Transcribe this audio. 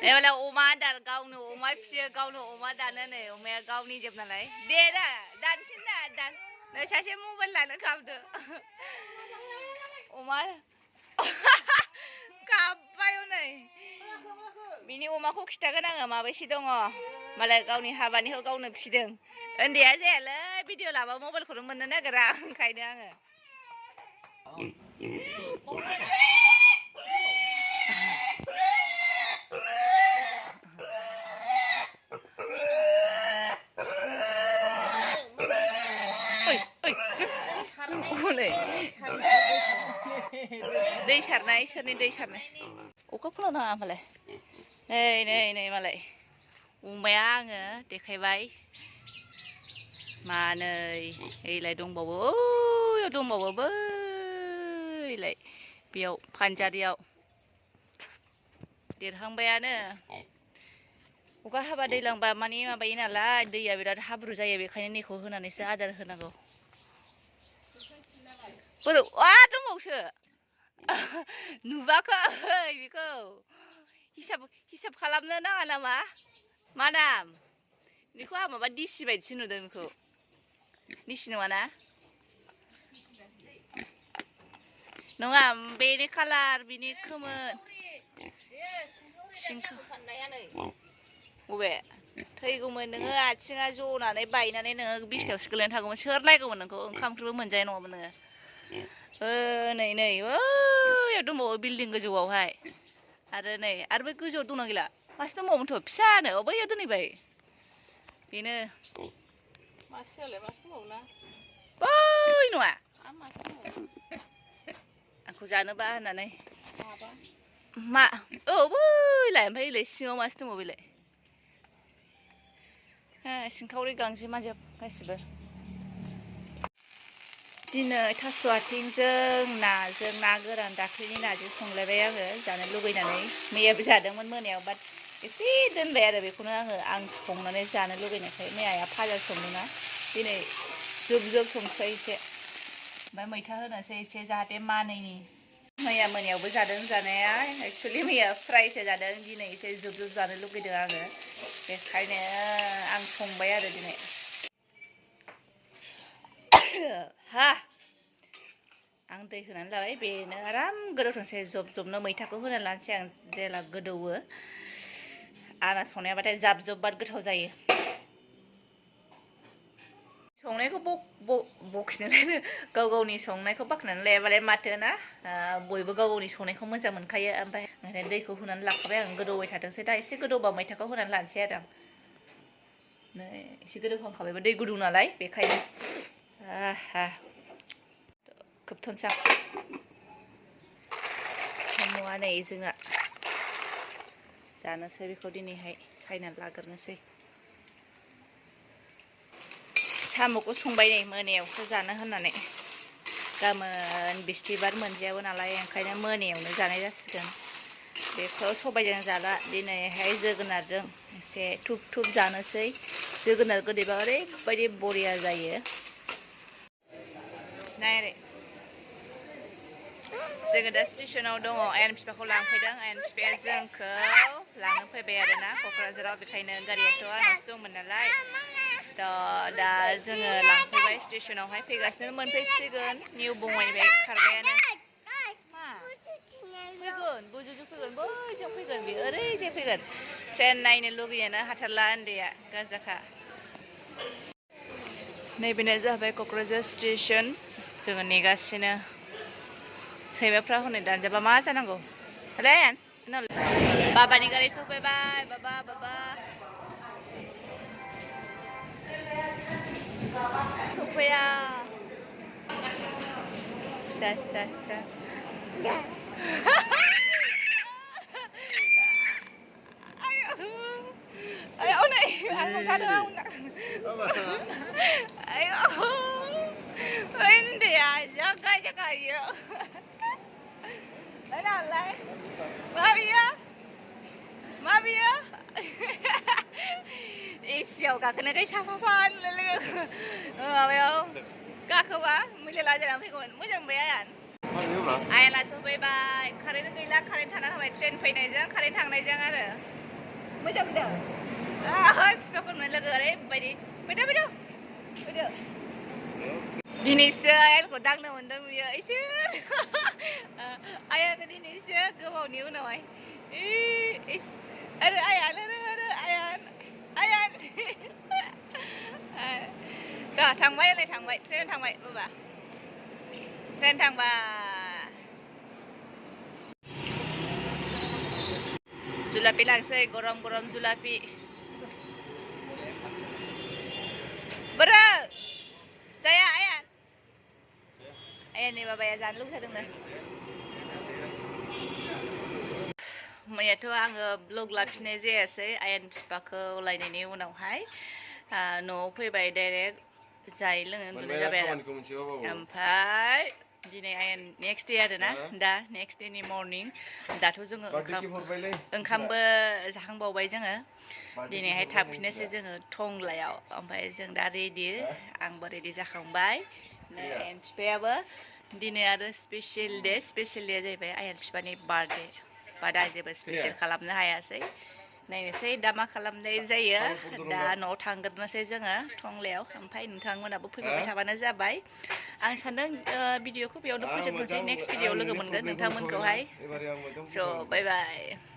एबालाय अमा आदार गावनो अमा फिसियो गावनो अमा दानो नै अमाया गावनि जोब नालाय दे दा दानसिन दा दान नै सासे मबाइल लानो खाबदो अमा गाबबाय नै बिनि अमाखौ खिथागोन आङो माबैसे दङ मालाय गावनि हाबानिखौ गावनो फिसिदों उन्दैया जायालै भिडिअ लाबा मबाइलखौनो मोननो नागिरा ओंखायनो आङो दै सारनाय इसोरनि दै सारनाय अखा फुलाव नाङा मालाय नै नै नै मालाय अमाया आङो देखायबाय मानै ओइलाय दंबावो ओयाव दंबावो बैलाय बेयाव फानजारियाव देरहांबायानो अखा हाबा दैलांबा माने माबायो नालाय दैया बिराद हाब्रु जायो बेखायनो नेखौ होनानैसो आदार होनांगौ बोरो दंबावसो नुबाखै बेखौ हिसाब खालामनो नाङा नामा मा नाम बेखौ आं माबा दिसि बायदिसो नुदों बेखौ दिसि नङाना नङा बेनि कालार बिनि खोमोन सिंखौ बबे थैगौमोन नोङो आथिङा जनानै बायनानै नोङो बिसनायावसो गोलैनानै थागौमोन सोर नायगौमोन नोंखौ ओंखाम ओंख्रिबो मोनजानाय नङामोन नोङो नै नै ओयाव दंबावो बिल्डिं गोजौआवहाय आरो नै आरो बै गोजौआव दंना गैला मासे दंबावोमोनथ' फिसानो बैयाव दोनहैबाय बेनो मासेयालाय मासे दंबावोना बै नङा आंखौ जानोबा होननानै मा औ बैलाय ओमफ्राय ओइलाय सिङाव मासे दंबावो बैलाय सिंखावरि गांजेमा जोब गासिबो दिनै थास' आथिंजों नाजों ना गोरान दाख्लैनि नाजों संलायबाय आङो जानो लुगैनानै मैयाबो जादोंमोन मोनायाव बाट एसे दोनबाय आरो बेखौनो आं संनानै जानो लुगैनायखाय मैया फाजा संदोंना दिनै जुब जुब संसै एसे ओमफ्राय मैथा होनोसै एसे जाहाथे मानैनि मैया मोनायावबो जादों जानाया एक्सुवेलि मैया फ्रायसो जादों दिनै एसे जुब जुब जानो लुगैदों आङो बेखायनो आं संबाय आरो दिनै हा आं दै होनानै लाबाय बेनो आराम गोदौथोंसै जब जबनो मैथाखौ होनानै लानोसै आं जेला गोदौवो आंना संनायाबाथाय जाब जब बाद गोथाव जायो संनायखौ बखिनोलायनो गाव गावनि संनायखौ बाखनानै लायाबालाय माथो ना बयबो गाव गावनि संनायखौ मोजां मोनखायो ओमफ्राय दैखौ होनानै लाखाबाय आं गोदौबाय थाथोंसै दा एसे गोदौबा मैथाखौ होनानै लानोसै आरो आं नै एसे गोदौखांखाबायबो दै गुदुं नालाय बेखायनो खोबथ'नोसै आं साम'आ नै जोंहा जानोसै बेखौ दिनैहाय सायनानै लाग्रोनोसै साम'खौ संबाय नै मोनायावसो जानो होननानै गाबोन बिस्थिबार मोनजायाबो नालाय ओंखायनो मोनायावनो जानाय जासिगोन बेखौ सबायजों जाला दिनैहाय जोगोनारजों एसे थुब थुब जानोसै जोगोनार गोदैबा ओरैबायदि बरिया जायो नायरै जोङो दा स्टेसनाव दङ आयन बिफाखौ लांफैदों आयन बिफाया जोंखौ लांनो फैबाय आरोना क'क्राझाराव बेखायनो गारियाथ' आंनावसो दंमोन नालाय दा जोङो लांफैबाय स्टेसनावहाय फैगासिनो मोनफैसिगोन निउ बङाइनिफ्राय खारबायानो मा फैगोन बुजुजों फैगोन बैजों फैगोन बे ओरैजाय फैगोन ट्रेन नायनो लुगैयानो हाथारला उन्दैया गाजाखा नैबेनो जाबाय क'क्राझार स्टेसन जोङो नेगासिनो सैमाफ्रा हनै दानजाबा मा जानांगौ रेन बाबानि गारि सफैबाय बाबा सफैया सिदा ayo này ăn không thắt không ayo ini dia jaga ya lấy Mabia siêu cả cái này cái sao phan lên phải không các không á mới là giờ làm phải còn mới chẳng bé à ai là số bay bay 카레는 gila 카레 타나 하면 트레인 फैनायजों 카레 थांनायजों आरो मोजां फैदो बिफाखौ नुनाय लोगो ओरैबायदि फैदो दिनैसो आइखौ दांनो मोनदों बियो इसोर आइयानो दिनैसो गोबावनि उनावहाय आरो आयान थांबाय ओरै थांबाय ट्रेन थांबाय बाबा ट्रेन थांबाय जुलापि लांसै गरम गरम जुलापि बोरो जाया आयानि बाबाया जानो लुगैदोंनो मैयाथ' आङो ब्लग लाफिननाय जायासै आयन बिफाखौ लायनायनि उनावहाय न'आव फैबाय डाइरेक्ट जायै लोङै उन्दुनाय जाबाय आरो ओमफ्राय दिनै आयन नेक्स्ट दे आरोना दा नेक्स्ट देनि मर्निं दाथ' जोङो ओंखामबो जाखांबावबाय जोङो दिनैहाय थांफिननोसै जोङो टंलायाव ओमफ्राय जों दा रेडि आंबो रेडि जाखांबाय नै आयन बिफायाबो दिनै आरो स्पेसियेल दे जाहैबाय आयन बिफानि बार्थडे बाट आं जेबो स्पेसियेल खालामनो हायासै नायनोसै दा मा खालामनाय जायो दा न'आव थांग्रोनोसै जोङो टंलायाव ओमफ्राय नोंथांमोनाबो फैबाय थाबानो जाबाय आं सानदों भिडिअखौ बेयावनो फोजोबनोसै नेक्स्ट भिडिअआव लोगो मोनगोन नोंथांमोनखौहाय स' बाय बाय